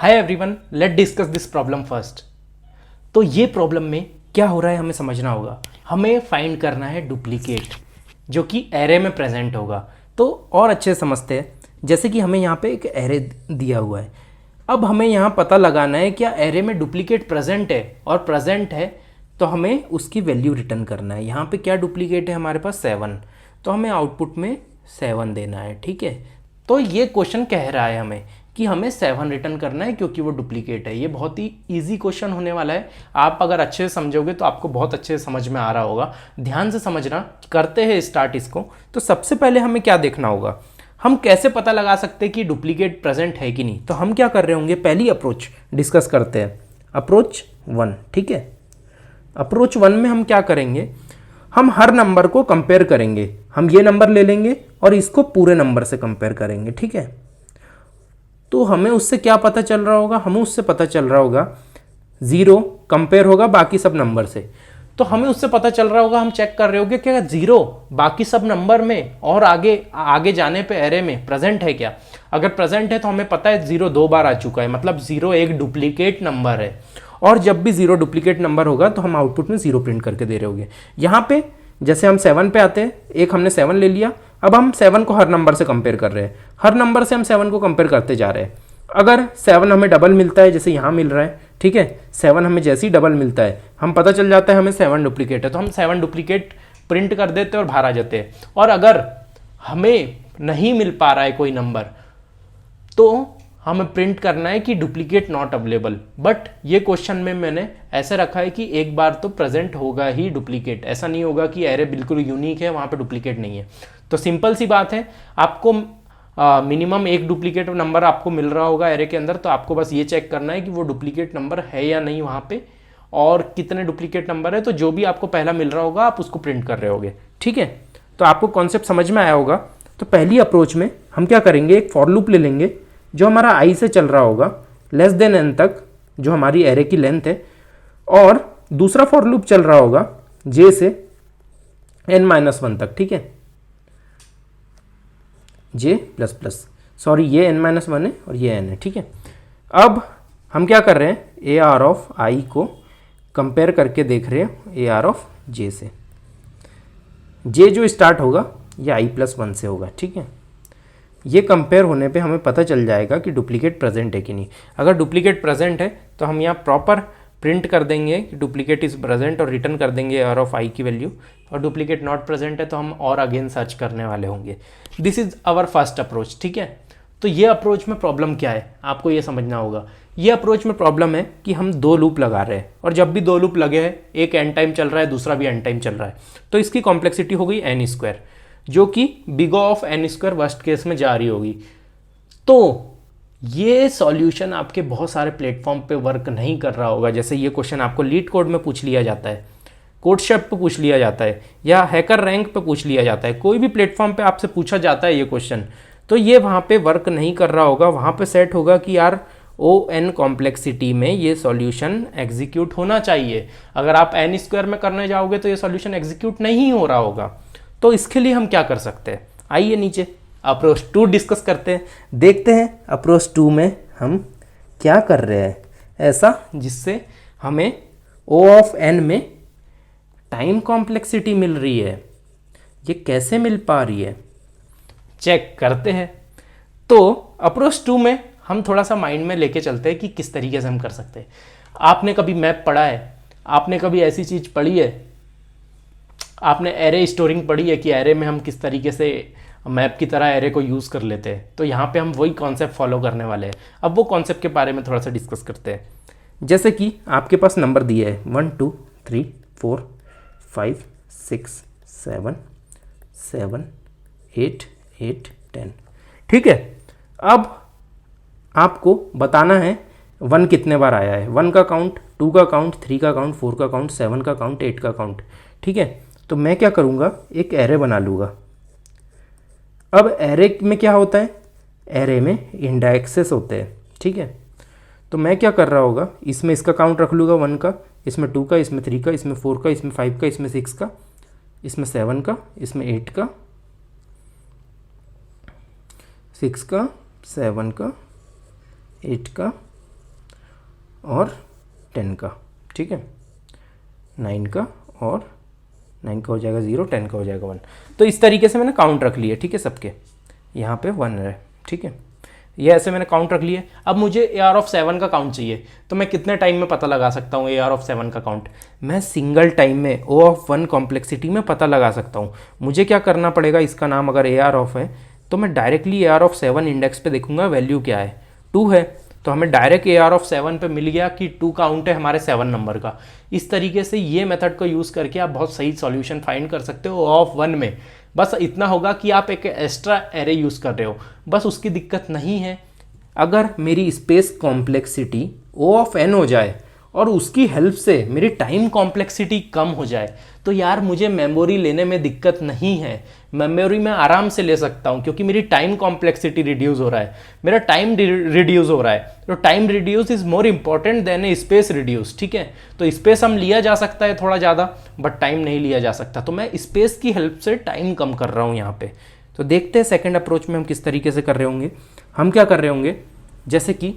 Hi everyone, let discuss this problem first. तो ये problem में क्या हो रहा है हमें समझना होगा। हमें फाइंड करना है डुप्लीकेट जो कि एरे में प्रेजेंट होगा। तो और अच्छे से समझते हैं। जैसे कि हमें यहाँ पे एक एरे दिया हुआ है। अब हमें यहाँ पता लगाना है क्या एरे में डुप्लीकेट प्रेजेंट है, और प्रेजेंट है तो हमें उसकी वैल्यू रिटर्न करना है। यहाँ पे क्या डुप्लीकेट है हमारे पास 7, तो हमें आउटपुट में 7 देना है। ठीक है, तो ये क्वेश्चन कह रहा है हमें कि हमें 7 रिटर्न करना है क्योंकि वो डुप्लीकेट है। ये बहुत ही इजी क्वेश्चन होने वाला है। आप अगर अच्छे से समझोगे तो आपको बहुत अच्छे से समझ में आ रहा होगा। ध्यान से समझना। करते हैं स्टार्ट इसको। तो सबसे पहले हमें क्या देखना होगा, हम कैसे पता लगा सकते हैं कि डुप्लीकेट प्रेजेंट है कि नहीं। तो हम क्या कर रहे होंगे, पहली अप्रोच डिस्कस करते हैं, अप्रोच 1। ठीक है, अप्रोच 1 में हम क्या करेंगे, हम हर नंबर को कंपेयर करेंगे। हम ये नंबर ले लेंगे और इसको पूरे नंबर से कंपेयर करेंगे। ठीक है, तो हमें उससे क्या पता चल रहा होगा, हमें उससे पता चल रहा होगा 0 कंपेयर होगा बाकी सब नंबर से। तो हमें उससे पता चल रहा होगा, हम चेक कर रहे होंगे क्या 0 बाकी सब नंबर में और आगे आगे जाने पे एरे में प्रेजेंट है क्या। अगर प्रेजेंट है तो हमें पता है 0 2 बार आ चुका है, मतलब 0 एक डुप्लीकेट नंबर है। और जब भी 0 डुप्लीकेट नंबर होगा तो हम आउटपुट में 0 प्रिंट करके दे रहे होंगे। यहाँ पे जैसे हम 7 पे आते हैं, एक हमने 7 ले लिया। अब हम 7 को हर नंबर से कंपेयर कर रहे हैं, हर नंबर से हम 7 को कंपेयर करते जा रहे हैं। अगर 7 हमें डबल मिलता है, जैसे यहाँ मिल रहा है, ठीक है, 7 हमें जैसे ही डबल मिलता है हम पता चल जाता है हमें 7 डुप्लीकेट है, तो हम 7 डुप्लीकेट प्रिंट कर देते हैं और बाहर आ जाते हैं। और अगर हमें नहीं मिल पा रहा है कोई नंबर तो हमें प्रिंट करना है कि डुप्लीकेट नॉट अवेलेबल। बट ये क्वेश्चन में मैंने ऐसे रखा है कि एक बार तो प्रेजेंट होगा ही डुप्लीकेट, ऐसा नहीं होगा कि एरे बिल्कुल यूनिक है वहाँ पे डुप्लीकेट नहीं है। तो सिंपल सी बात है, आपको मिनिमम एक डुप्लीकेट नंबर आपको मिल रहा होगा एरे के अंदर, तो आपको बस ये चेक करना है कि वो डुप्लीकेट नंबर है या नहीं वहाँ पे, और कितने डुप्लीकेट नंबर है। तो जो भी आपको पहला मिल रहा होगा आप उसको प्रिंट कर रहे होगे। ठीक है, तो आपको कॉन्सेप्ट समझ में आया होगा। तो पहली अप्रोच में हम क्या करेंगे, एक फॉर लूप ले लेंगे जो हमारा आई से चल रहा होगा लेस देन एन तक, जो हमारी एरे की लेंथ है, और दूसरा फॉर लूप चल रहा होगा जे से n-1 तक। ठीक है, जे प्लस प्लस, सॉरी ये n-1 है और ये n है। ठीक है, अब हम क्या कर रहे हैं, ए आर ऑफ आई को कंपेयर करके देख रहे हैं ए आर ऑफ जे से। जे जो स्टार्ट होगा ये i+1 से होगा। ठीक है, ये कंपेयर होने पे हमें पता चल जाएगा कि डुप्लीकेट प्रेजेंट है कि नहीं। अगर डुप्लीकेट प्रेजेंट है तो हम यहाँ प्रॉपर प्रिंट कर देंगे कि डुप्लीकेट इज प्रेजेंट और रिटर्न कर देंगे आर ऑफ आई की वैल्यू। और डुप्लीकेट नॉट प्रेजेंट है तो हम और अगेन सर्च करने वाले होंगे। This is our first approach. ठीक है, तो ये अप्रोच में प्रॉब्लम क्या है आपको ये समझना होगा। ये अप्रोच में प्रॉब्लम है कि हम 2 लूप लगा रहे हैं, और जब भी 2 लूप लगे हैं, एक एन टाइम चल रहा है दूसरा भी एन टाइम चल रहा है, तो इसकी कॉम्प्लेक्सिटी हो गई n², जो कि big of n² worst case में जा रही होगी। तो ये सॉल्यूशन आपके बहुत सारे प्लेटफॉर्म पे वर्क नहीं कर रहा होगा। जैसे ये क्वेश्चन आपको लीड कोड में पूछ लिया जाता है, कोडशेप पे पूछ लिया जाता है, या हैकर रैंक पे पूछ लिया जाता है, कोई भी प्लेटफॉर्म पे आपसे पूछा जाता है ये क्वेश्चन, तो ये वहाँ पे वर्क नहीं कर रहा होगा। वहाँ पे सेट होगा कि यार ON कॉम्प्लेक्सिटी में ये सॉल्यूशन एग्जीक्यूट होना चाहिए। अगर आप n² में करने जाओगे तो ये सॉल्यूशन एग्जीक्यूट नहीं हो रहा होगा। तो इसके लिए हम क्या कर सकते हैं, आइए नीचे अप्रोच 2 डिस्कस करते हैं। देखते हैं अप्रोच 2 में हम क्या कर रहे हैं ऐसा जिससे हमें O ऑफ n में टाइम कॉम्प्लेक्सिटी मिल रही है। ये कैसे मिल पा रही है चेक करते हैं। तो अप्रोच 2 में हम थोड़ा सा माइंड में लेके चलते हैं कि किस तरीके से हम कर सकते हैं। आपने कभी मैप पढ़ा है, आपने कभी ऐसी चीज़ पढ़ी है, आपने एरे स्टोरिंग पढ़ी है कि एरे में हम किस तरीके से मैप की तरह एरे को यूज़ कर लेते हैं। तो यहाँ पे हम वही कॉन्सेप्ट फॉलो करने वाले हैं। अब वो कॉन्सेप्ट के बारे में थोड़ा सा डिस्कस करते हैं। जैसे कि आपके पास नंबर दिए है 1 2 3 4 5 6 7 7 8 8 10। ठीक है, अब आपको बताना है 1 कितने बार आया है। 1 का काउंट, 2 का काउंट, 3 का काउंट, 4 का काउंट, 7 का काउंट, 8 का काउंट। ठीक है, तो मैं क्या करूँगा, एक एरे बना लूँगा। अब एरे में क्या होता है, एरे में इंडेक्सेस होते हैं। ठीक है, तो मैं क्या कर रहा होगा, इसमें इसका काउंट रख लूँगा 1 का, इसमें 2 का, इसमें 3 का, इसमें 4 का, इसमें 5 का, इसमें 6 का, इसमें 7 का, इसमें 8 का, 6 का, 7 का, 8 का, और 10 का, ठीक है, 9 का और 9 का हो जाएगा 0, 10 का हो जाएगा 1। तो इस तरीके से मैंने काउंट रख लिए, ठीक है, सबके यहाँ पे 1 है, ठीक है, ये ऐसे मैंने काउंट रख लिए। अब मुझे AR ऑफ 7 का काउंट चाहिए, तो मैं कितने टाइम में पता लगा सकता हूँ AR ऑफ 7 का काउंट? मैं सिंगल टाइम में O ऑफ 1 कॉम्प्लेक्सिटी में पता लगा सकता हूँ। मुझे क्या करना पड़ेगा, इसका नाम अगर AR ऑफ है तो मैं डायरेक्टली AR ऑफ 7 इंडेक्स पे देखूंगा वैल्यू क्या है, 2 है, तो हमें डायरेक्ट AR ऑफ 7 पे मिल गया कि 2 काउंट है हमारे 7 नंबर का। इस तरीके से ये मेथड को यूज़ करके आप बहुत सही सॉल्यूशन फाइंड कर सकते हो O ऑफ 1 में। बस इतना होगा कि आप एक एक्स्ट्रा एरे यूज़ कर रहे हो, बस उसकी दिक्कत नहीं है। अगर मेरी space complexity O of n हो जाए और उसकी हेल्प से मेरी टाइम कॉम्प्लेक्सिटी कम हो जाए, तो यार मुझे मेमोरी लेने में दिक्कत नहीं है, मेमोरी में आराम से ले सकता हूँ, क्योंकि मेरी टाइम कॉम्प्लेक्सिटी रिड्यूस हो रहा है, मेरा टाइम रिड्यूस हो रहा है। तो time reduce is more important than a space reduce, ठीक है। तो स्पेस हम लिया जा सकता है थोड़ा ज़्यादा, बट टाइम नहीं लिया जा सकता, तो मैं स्पेस की हेल्प से टाइम कम कर रहा हूँ यहाँ पे। तो देखते हैं सेकेंड अप्रोच में हम किस तरीके से कर रहे होंगे। हम क्या कर रहे होंगे, जैसे कि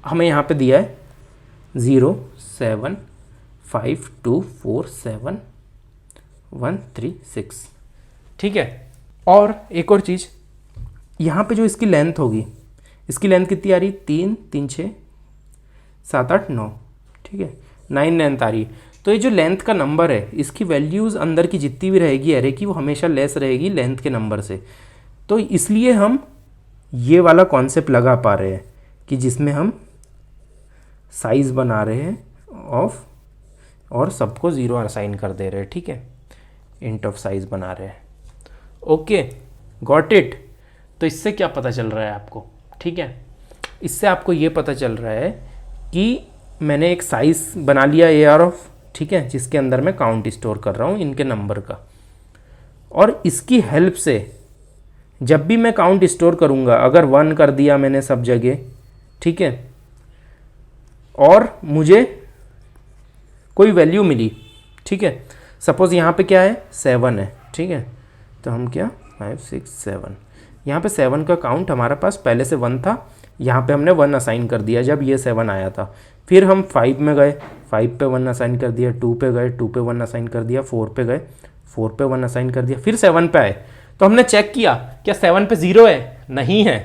हमें यहाँ पे दिया है 0 7 5 2 4 7 1 3 6, ठीक है। और एक और चीज़, यहाँ पे जो इसकी लेंथ होगी, इसकी लेंथ कितनी आ रही, 3 3 6 7 8 9, ठीक है, 9 लेंथ आ रही है। तो ये जो लेंथ का नंबर है, इसकी वैल्यूज़ अंदर की जितनी भी रहेगी एरे की, वो हमेशा लेस रहेगी लेंथ के नंबर से। तो इसलिए हम ये वाला कॉन्सेप्ट लगा पा रहे हैं कि जिसमें हम साइज़ बना रहे हैं ऑफ और सबको 0 असाइन कर दे रहे हैं, ठीक है, इंट ऑफ साइज़ बना रहे हैं। Okay, got it. तो इससे क्या पता चल रहा है आपको, ठीक है, इससे आपको ये पता चल रहा है कि मैंने एक साइज़ बना लिया AR ऑफ, ठीक है, जिसके अंदर मैं काउंट स्टोर कर रहा हूँ इनके नंबर का, और इसकी हेल्प से जब भी मैं काउंट स्टोर करूँगा, अगर 1 कर दिया मैंने सब जगह, ठीक है, और मुझे कोई वैल्यू मिली, ठीक है, सपोज़ यहाँ पे क्या है 7 है, ठीक है, तो हम क्या 5 6 7, यहाँ पे 7 का काउंट हमारे पास पहले से 1 था, यहाँ पे हमने 1 असाइन कर दिया जब ये 7 आया था। फिर हम 5 में गए, 5 पे 1 असाइन कर दिया, 2 पे गए, 2 पे 1 असाइन कर दिया, 4 पे गए, 4 पे 1 असाइन कर दिया, फिर 7 पे आए। तो हमने चेक किया क्या 7 पे 0 है, नहीं है,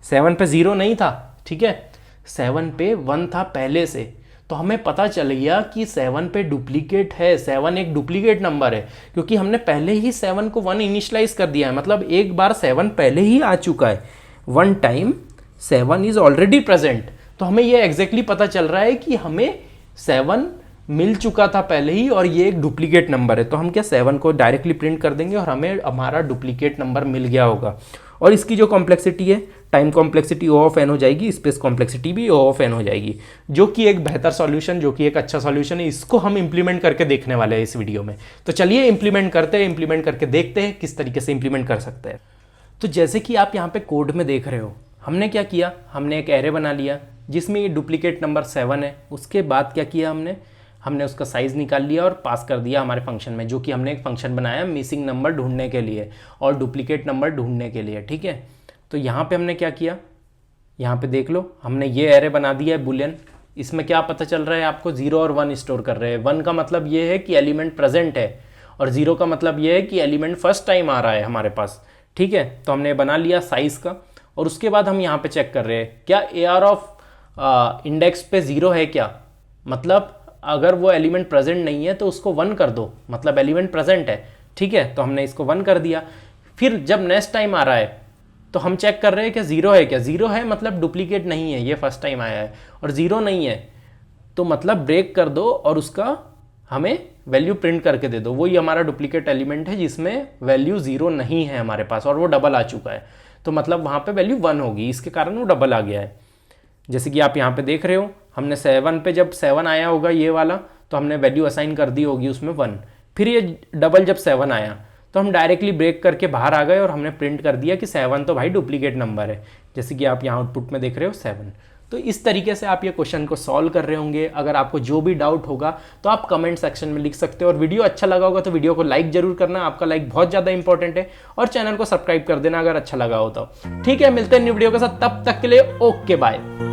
7 पे 0 नहीं था, ठीक है, 7 पे 1 था पहले से। तो हमें पता चल गया कि 7 पे डुप्लीकेट है, 7 एक डुप्लीकेट नंबर है, क्योंकि हमने पहले ही 7 को 1 इनिशलाइज कर दिया है, मतलब एक बार 7 पहले ही आ चुका है, 1 टाइम 7 इज ऑलरेडी प्रेजेंट। तो हमें ये एग्जैक्टली पता चल रहा है कि हमें 7 मिल चुका था पहले ही और ये एक डुप्लीकेट नंबर है। तो हम क्या 7 को डायरेक्टली प्रिंट कर देंगे और हमें हमारा डुप्लीकेट नंबर मिल गया होगा। और इसकी जो कॉम्प्लेक्सिटी है, time complexity O of n हो जाएगी, स्पेस कॉम्प्लेक्सिटी भी O ऑफ n हो जाएगी, जो कि एक बेहतर सॉल्यूशन, जो कि एक अच्छा सॉल्यूशन है। इसको हम इंप्लीमेंट करके देखने वाले हैं इस वीडियो में। तो चलिए इंप्लीमेंट करते हैं, इंप्लीमेंट करके देखते हैं किस तरीके से इंप्लीमेंट कर सकते हैं। तो जैसे कि आप यहाँ पे कोड में देख रहे हो, हमने क्या किया, हमने एक एरे बना लिया जिसमें ये डुप्लीकेट नंबर 7 है। उसके बाद क्या किया हमने उसका साइज़ निकाल लिया और पास कर दिया हमारे फंक्शन में, जो कि हमने एक फंक्शन बनाया मिसिंग नंबर ढूंढने के लिए और डुप्लीकेट नंबर ढूंढने के लिए, ठीक है। तो यहाँ पे हमने क्या किया, यहाँ पे देख लो, हमने ये एरे बना दिया है बुलियन। इसमें क्या पता चल रहा है आपको, 0 और 1 स्टोर कर रहे हैं। 1 का मतलब ये है कि एलिमेंट प्रेजेंट है और 0 का मतलब ये है कि एलिमेंट फर्स्ट टाइम आ रहा है हमारे पास, ठीक है। तो हमने बना लिया साइज़ का और उसके बाद हम यहाँ पे चेक कर रहे हैं क्या AR ऑफ इंडेक्स पे 0 है क्या, मतलब अगर वो एलिमेंट प्रेजेंट नहीं है तो उसको 1 कर दो, मतलब एलिमेंट प्रेजेंट है, ठीक है। तो हमने इसको 1 कर दिया। फिर जब नेक्स्ट टाइम आ रहा है तो हम चेक कर रहे हैं कि 0 है क्या, 0 है मतलब डुप्लीकेट नहीं है, ये फर्स्ट टाइम आया है, और 0 नहीं है तो मतलब ब्रेक कर दो और उसका हमें वैल्यू प्रिंट करके दे दो। वही हमारा डुप्लीकेट एलिमेंट है जिसमें वैल्यू 0 नहीं है हमारे पास और वो डबल आ चुका है, तो मतलब वहाँ पे वैल्यू 1 होगी, इसके कारण वो डबल आ गया है। जैसे कि आप यहाँ पे देख रहे हो, हमने 7 पे जब 7 आया होगा ये वाला, तो हमने वैल्यू असाइन कर दी होगी उसमें 1। फिर ये डबल जब 7 आया तो हम डायरेक्टली ब्रेक करके बाहर आ गए और हमने प्रिंट कर दिया कि 7 तो भाई डुप्लीकेट नंबर है, जैसे कि आप यहाँ आउटपुट में देख रहे हो 7। तो इस तरीके से आप ये क्वेश्चन को सॉल्व कर रहे होंगे। अगर आपको जो भी डाउट होगा तो आप कमेंट सेक्शन में लिख सकते हो, और वीडियो अच्छा लगा होगा तो वीडियो को लाइक जरूर करना, आपका लाइक बहुत ज़्यादा इंपॉर्टेंट है, और चैनल को सब्सक्राइब कर देना अगर अच्छा लगा हो तो। ठीक है, मिलते हैं न्यू वीडियो के साथ, तब तक के लिए ओके बाय।